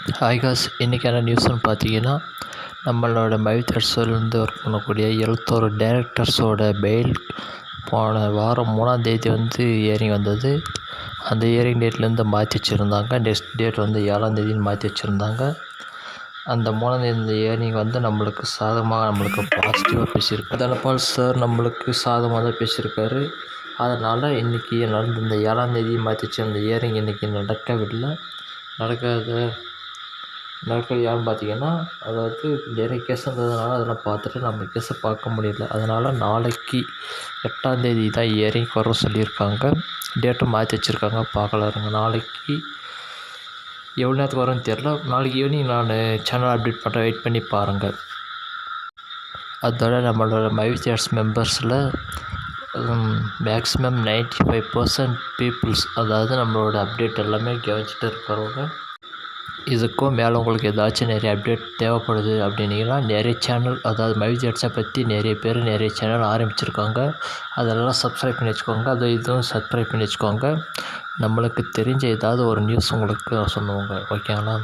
Hi guys, இன்றைக்கான நியூஸ்னு பார்த்தீங்கன்னா, நம்மளோட மைவித்தர்ஸ்லேருந்து ஒர்க் பண்ணக்கூடிய 71 டேரக்டர்ஸோட பெயில் போன வாரம் 3ஆம் தேதி ஹியரிங் வந்தது. அந்த ஹியரிங் டேட்லேருந்து மாற்றி வச்சுருந்தாங்க. நெக்ஸ்ட் டேட் 7ஆம் தேதின்னு மாற்றி வச்சுருந்தாங்க. அந்த 3ஆம் தேதி இந்த ஹியரிங் நம்மளுக்கு சாதகமாக, நம்மளுக்கு பாசிட்டிவாக பேசியிருக்காரு. தனபால் சார் நம்மளுக்கு சாதகமாக தான் பேசியிருக்காரு. அதனால் இன்றைக்கி நடந்த இந்த 7ஆம் தேதி மாற்றி வச்ச அந்த ஹியரிங் இன்றைக்கி நடக்கவில்லை. நடக்கிறது யாருன்னு பார்த்தீங்கன்னா, அதாவது நிறைய கேஸ் இருந்ததுனால அதெல்லாம் பார்த்துட்டு நம்ம கேஸை பார்க்க முடியல. அதனால் நாளைக்கு 8ஆம் தேதி தான் ஹியரிங் வர சொல்லியிருக்காங்க. டேட்டும் மாற்றி வச்சுருக்காங்க. பார்க்கலாருங்க. நாளைக்கு எவ்வளோ நேரத்துக்கு வரும்னு தெரில. நாளைக்கு ஈவினிங் நான் சேனல் அப்டேட் பண்ணுறேன். வெயிட் பண்ணி பாருங்கள். அதோட நம்மளோட மைவித்தர்ஸ் மெம்பர்ஸில் மேக்ஸிமம் 95% பீப்புள்ஸ், அதாவது நம்மளோட அப்டேட் எல்லாமே கவனிச்சிட்டு இருக்கிறவங்க. இதுக்கும் மேலே உங்களுக்கு ஏதாச்சும் நிறைய அப்டேட் தேவைப்படுது அப்படின்னீங்கன்னா, நிறைய சேனல், அதாவது மைவித்தர்ஸை பற்றி நிறைய பேர் நிறைய சேனல் ஆரம்பிச்சிருக்காங்க. அதெல்லாம் சப்ஸ்கிரைப் பண்ணி வச்சுக்கோங்க. இதுவும் சப்ஸ்கிரைப் பண்ணி வச்சுக்கோங்க. நம்மளுக்கு தெரிஞ்ச ஏதாவது ஒரு நியூஸ் உங்களுக்கு சொல்லுவோங்க. ஓகேங்களா?